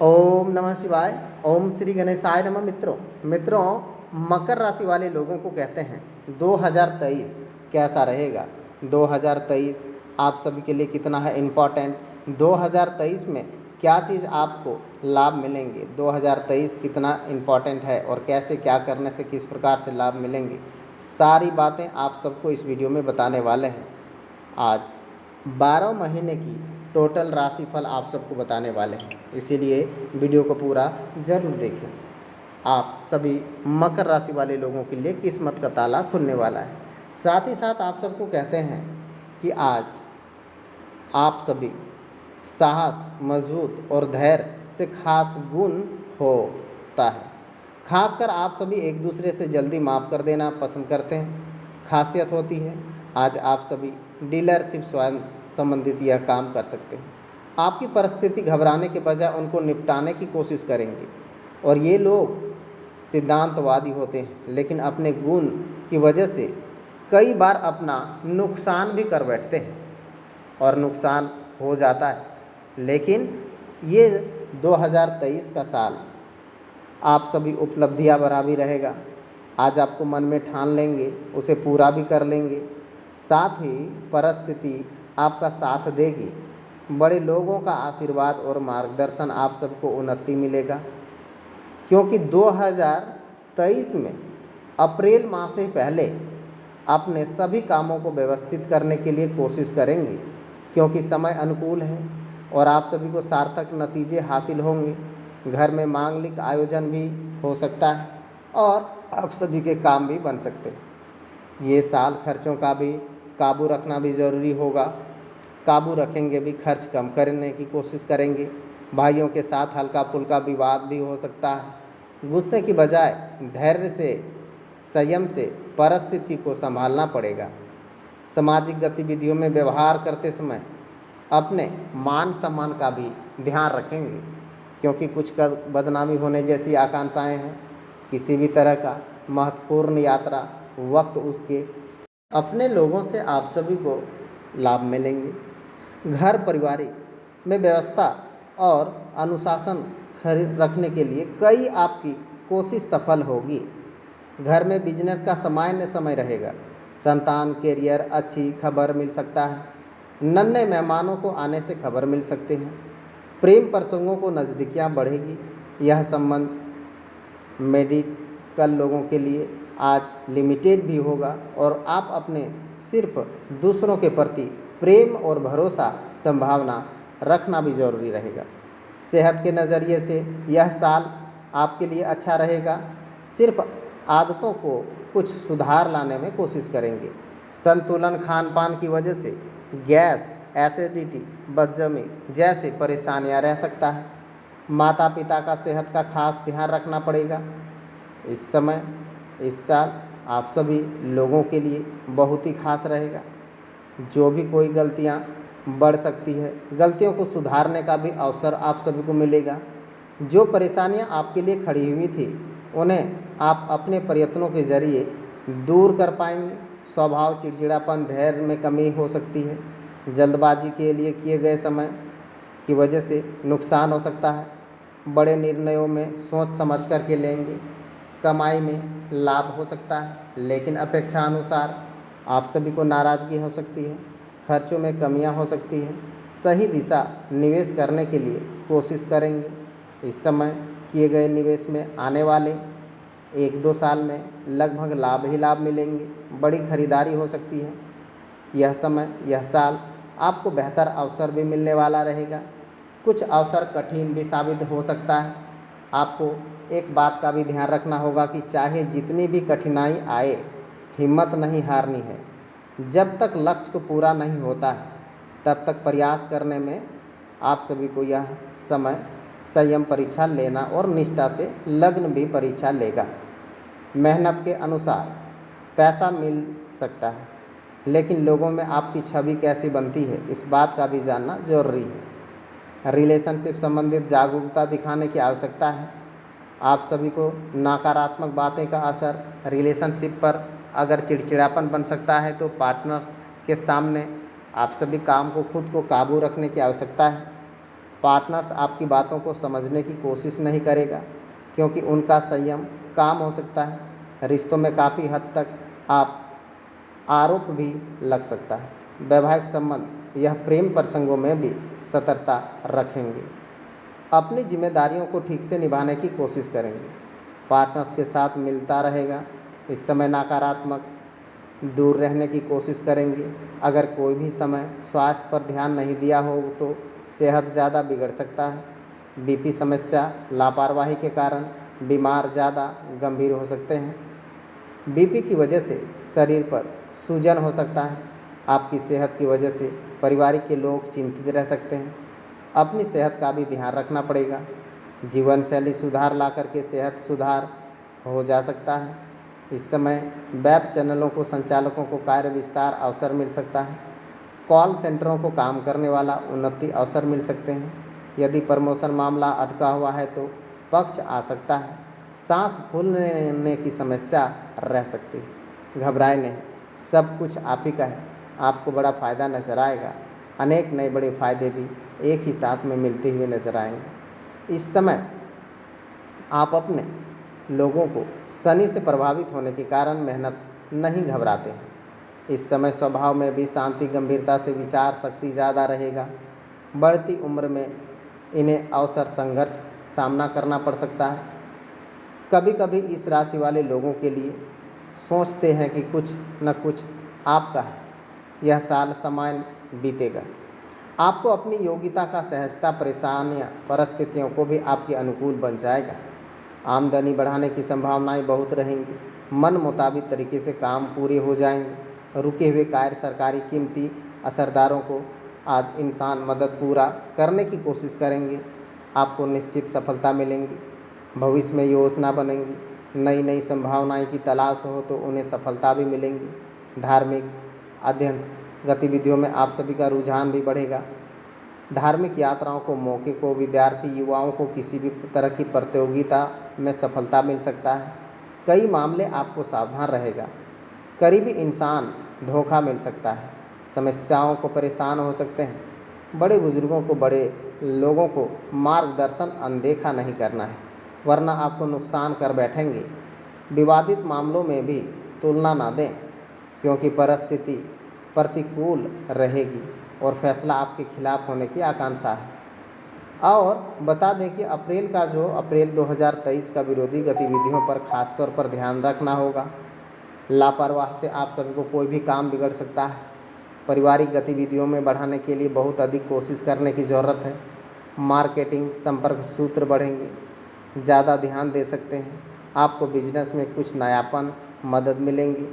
ओम नमः शिवाय। ओम श्री गणेशाय नमः। मित्रों, मकर राशि वाले लोगों को कहते हैं 2023 कैसा रहेगा। 2023 आप सभी के लिए कितना है इम्पॉर्टेंट। 2023 में क्या चीज़ आपको लाभ मिलेंगे, 2023 कितना इम्पॉर्टेंट है और कैसे क्या करने से किस प्रकार से लाभ मिलेंगे, सारी बातें आप सबको इस वीडियो में बताने वाले हैं। आज 12 महीने की टोटल राशिफल आप सबको बताने वाले हैं, इसीलिए वीडियो को पूरा ज़रूर देखें। आप सभी मकर राशि वाले लोगों के लिए किस्मत का ताला खुलने वाला है। साथ ही साथ आप सबको कहते हैं कि आज आप सभी साहस, मजबूत और धैर्य से खास गुण होता है। खासकर आप सभी एक दूसरे से जल्दी माफ़ कर देना पसंद करते हैं, खासियत होती है। आज आप सभी डीलरशिप स्वयं संबंधित यह काम कर सकते हैं। आपकी परिस्थिति घबराने के बजाय उनको निपटाने की कोशिश करेंगे और ये लोग सिद्धांतवादी होते हैं, लेकिन अपने गुण की वजह से कई बार अपना नुकसान भी कर बैठते हैं और नुकसान हो जाता है। लेकिन ये 2023 का साल आप सभी उपलब्धियां भरा भी रहेगा। आज आपको मन में ठान लेंगे, उसे पूरा भी कर लेंगे। साथ ही परिस्थिति आपका साथ देगी। बड़े लोगों का आशीर्वाद और मार्गदर्शन आप सबको उन्नति मिलेगा, क्योंकि 2023 में अप्रैल माह से पहले अपने सभी कामों को व्यवस्थित करने के लिए कोशिश करेंगे, क्योंकि समय अनुकूल है और आप सभी को सार्थक नतीजे हासिल होंगे। घर में मांगलिक आयोजन भी हो सकता है और आप सभी के काम भी बन सकते हैं। ये साल खर्चों का भी काबू रखना भी ज़रूरी होगा। काबू रखेंगे भी, खर्च कम करने की कोशिश करेंगे। भाइयों के साथ हल्का फुल्का विवाद भी हो सकता है। गुस्से की बजाय धैर्य से, संयम से परिस्थिति को संभालना पड़ेगा। सामाजिक गतिविधियों में व्यवहार करते समय अपने मान सम्मान का भी ध्यान रखेंगे, क्योंकि कुछ का बदनामी होने जैसी आकांक्षाएं हैं। किसी भी तरह का महत्वपूर्ण यात्रा वक्त उसके अपने लोगों से आप सभी को लाभ मिलेंगे। घर परिवार में व्यवस्था और अनुशासन रखने के लिए कई आपकी कोशिश सफल होगी। घर में बिजनेस का सामान्य समय रहेगा। संतान, कैरियर, अच्छी खबर मिल सकता है। नन्हे मेहमानों को आने से खबर मिल सकते हैं। प्रेम प्रसंगों को नज़दीकियाँ बढ़ेगी। यह संबंध मेडिकल लोगों के लिए आज लिमिटेड भी होगा और आप अपने सिर्फ दूसरों के प्रति प्रेम और भरोसा संभावना रखना भी ज़रूरी रहेगा। सेहत के नज़रिए से यह साल आपके लिए अच्छा रहेगा। सिर्फ आदतों को कुछ सुधार लाने में कोशिश करेंगे। संतुलन खान पान की वजह से गैस, एसिडिटी, बदहजमी जैसे परेशानियां रह सकता है। माता पिता का सेहत का खास ध्यान रखना पड़ेगा। इस साल आप सभी लोगों के लिए बहुत ही खास रहेगा। जो भी कोई गलतियां बढ़ सकती है, गलतियों को सुधारने का भी अवसर आप सभी को मिलेगा। जो परेशानियां आपके लिए खड़ी हुई थी, उन्हें आप अपने प्रयत्नों के जरिए दूर कर पाएंगे। स्वभाव चिड़चिड़ापन, धैर्य में कमी हो सकती है। जल्दबाजी के लिए किए गए समय की वजह से नुकसान हो सकता है। बड़े निर्णयों में सोच समझ कर के लेंगे। कमाई में लाभ हो सकता है, लेकिन अपेक्षा अनुसार आप सभी को नाराज़गी हो सकती है। खर्चों में कमियां हो सकती हैं। सही दिशा निवेश करने के लिए कोशिश करेंगे। इस समय किए गए निवेश में आने वाले 1-2 साल में लगभग लाभ ही लाभ मिलेंगे। बड़ी खरीदारी हो सकती है। यह साल आपको बेहतर अवसर भी मिलने वाला रहेगा। कुछ अवसर कठिन भी साबित हो सकता है। आपको एक बात का भी ध्यान रखना होगा कि चाहे जितनी भी कठिनाई आए, हिम्मत नहीं हारनी है। जब तक लक्ष्य को पूरा नहीं होता है, तब तक प्रयास करने में आप सभी को यह समय संयम परीक्षा लेना और निष्ठा से लग्न भी परीक्षा लेगा। मेहनत के अनुसार पैसा मिल सकता है, लेकिन लोगों में आपकी छवि कैसी बनती है, इस बात का भी जानना जरूरी है। रिलेशनशिप संबंधित जागरूकता दिखाने की आवश्यकता है। आप सभी को नकारात्मक बातें का असर रिलेशनशिप पर अगर चिड़चिड़ापन बन सकता है, तो पार्टनर के सामने आप सभी काम को खुद को काबू रखने की आवश्यकता है। पार्टनर्स आपकी बातों को समझने की कोशिश नहीं करेगा, क्योंकि उनका संयम काम हो सकता है। रिश्तों में काफ़ी हद तक आप आरोप भी लग सकता है। वैवाहिक संबंध यह प्रेम प्रसंगों में भी सतर्कता रखेंगे। अपनी जिम्मेदारियों को ठीक से निभाने की कोशिश करेंगे। पार्टनर्स के साथ मिलता रहेगा। इस समय नकारात्मक दूर रहने की कोशिश करेंगे। अगर कोई भी समय स्वास्थ्य पर ध्यान नहीं दिया हो तो सेहत ज़्यादा बिगड़ सकता है। बीपी समस्या लापरवाही के कारण बीमार ज़्यादा गंभीर हो सकते हैं। बीपी की वजह से शरीर पर सूजन हो सकता है। आपकी सेहत की वजह से पारिवारिक के लोग चिंतित रह सकते हैं। अपनी सेहत का भी ध्यान रखना पड़ेगा। जीवन शैली सुधार ला करके सेहत सुधार हो जा सकता है। इस समय वेब चैनलों को संचालकों को कार्य विस्तार अवसर मिल सकता है। कॉल सेंटरों को काम करने वाला उन्नति अवसर मिल सकते हैं। यदि प्रमोशन मामला अटका हुआ है तो पक्ष आ सकता है। सांस फूलने की समस्या रह सकती है। घबराए नहीं, सब कुछ आप ही का है। आपको बड़ा फ़ायदा नजर आएगा। अनेक नए बड़े फ़ायदे भी एक ही साथ में मिलते हुए नजर आएंगे। इस समय आप अपने लोगों को शनि से प्रभावित होने के कारण मेहनत नहीं घबराते हैं। इस समय स्वभाव में भी शांति गंभीरता से विचार शक्ति ज़्यादा रहेगा। बढ़ती उम्र में इन्हें अवसर संघर्ष सामना करना पड़ सकता है। कभी कभी इस राशि वाले लोगों के लिए सोचते हैं कि कुछ न कुछ आपका है। यह साल सामान्य बीतेगा। आपको अपनी योग्यता का सहजता परेशानियाँ परिस्थितियों को भी आपके अनुकूल बन जाएगा। आमदनी बढ़ाने की संभावनाएं बहुत रहेंगी। मन मुताबिक तरीके से काम पूरे हो जाएंगे। रुके हुए कार्य सरकारी कीमती असरदारों को आज इंसान मदद पूरा करने की कोशिश करेंगे। आपको निश्चित सफलता मिलेंगी। भविष्य में योजना बनेंगी। नई नई संभावनाएं की तलाश हो तो उन्हें सफलता भी मिलेंगी। धार्मिक अध्ययन गतिविधियों में आप सभी का रुझान भी बढ़ेगा। धार्मिक यात्राओं को मौके को विद्यार्थी युवाओं को किसी भी तरह की प्रतियोगिता में सफलता मिल सकता है। कई मामले आपको सावधान रहेगा। करीबी इंसान धोखा मिल सकता है। समस्याओं को परेशान हो सकते हैं। बड़े बुजुर्गों को बड़े लोगों को मार्गदर्शन अनदेखा नहीं करना है, वरना आपको नुकसान कर बैठेंगे। विवादित मामलों में भी तुलना ना दें, क्योंकि परिस्थिति प्रतिकूल रहेगी और फैसला आपके खिलाफ होने की आकांक्षा है। और बता दें कि अप्रैल 2023 का विरोधी गतिविधियों पर खास तौर पर ध्यान रखना होगा। लापरवाह से आप सभी को कोई भी काम बिगड़ सकता है। पारिवारिक गतिविधियों में बढ़ाने के लिए बहुत अधिक कोशिश करने की ज़रूरत है। मार्केटिंग संपर्क सूत्र बढ़ेंगे, ज़्यादा ध्यान दे सकते हैं। आपको बिजनेस में कुछ नयापन मदद मिलेंगी।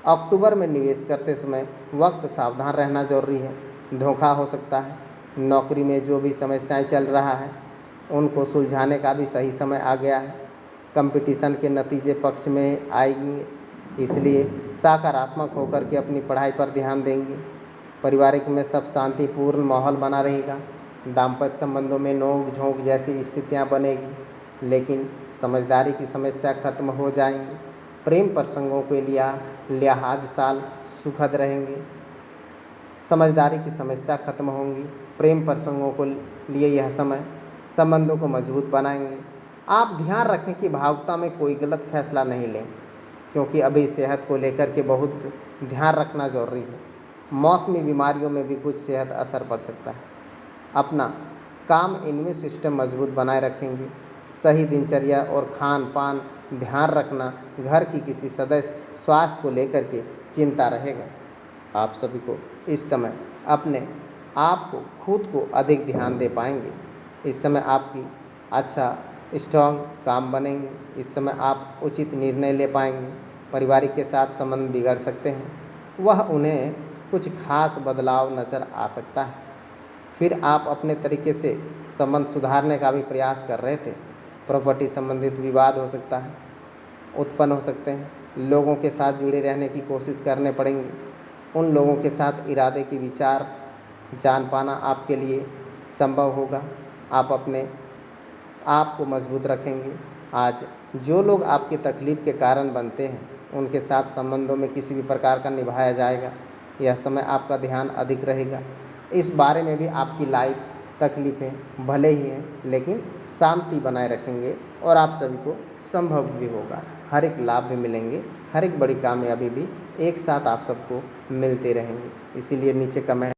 अक्टूबर में निवेश करते समय वक्त सावधान रहना जरूरी है। धोखा हो सकता है। नौकरी में जो भी समस्याएं चल रहा है उनको सुलझाने का भी सही समय आ गया है। कंपटीशन के नतीजे पक्ष में आएंगे, इसलिए सकारात्मक होकर के अपनी पढ़ाई पर ध्यान देंगे। पारिवारिक में सब शांतिपूर्ण माहौल बना रहेगा। दाम्पत्य संबंधों में नोक झोंक जैसी स्थितियां बनेगी, लेकिन समझदारी की समस्या खत्म हो जाएंगी। प्रेम प्रसंगों के लिए लिहाज साल सुखद रहेंगे। समझदारी की समस्या खत्म होंगी। प्रेम प्रसंगों को लिए यह समय संबंधों को मजबूत बनाएंगे। आप ध्यान रखें कि भावुकता में कोई गलत फैसला नहीं लें, क्योंकि अभी सेहत को लेकर के बहुत ध्यान रखना जरूरी है। मौसमी बीमारियों में भी कुछ सेहत असर पड़ सकता है। अपना काम इम्यून सिस्टम मजबूत बनाए रखेंगे। सही दिनचर्या और खान पान ध्यान रखना। घर की किसी सदस्य स्वास्थ्य को लेकर के चिंता रहेगा। आप सभी को इस समय अपने आप को खुद को अधिक ध्यान दे पाएंगे। इस समय आपकी अच्छा स्ट्रॉन्ग काम बनेंगे। इस समय आप उचित निर्णय ले पाएंगे। पारिवारिक के साथ संबंध बिगड़ सकते हैं, वह उन्हें कुछ खास बदलाव नज़र आ सकता है। फिर आप अपने तरीके से संबंध सुधारने का भी प्रयास कर रहे थे। प्रॉपर्टी संबंधित विवाद हो सकता है, उत्पन्न हो सकते हैं। लोगों के साथ जुड़े रहने की कोशिश करने पड़ेंगे। उन लोगों के साथ इरादे की विचार जान पाना आपके लिए संभव होगा। आप अपने आप को मजबूत रखेंगे। आज जो लोग आपकी तकलीफ़ के कारण बनते हैं उनके साथ संबंधों में किसी भी प्रकार का निभाया जाएगा। यह समय आपका ध्यान अधिक रहेगा। इस बारे में भी आपकी लाइफ तकलीफ़ें भले ही हैं, लेकिन शांति बनाए रखेंगे और आप सभी को संभव भी होगा। हर एक लाभ भी मिलेंगे, हर एक बड़ी कामयाबी भी एक साथ आप सबको मिलते रहेंगे। इसीलिए नीचे कमेंट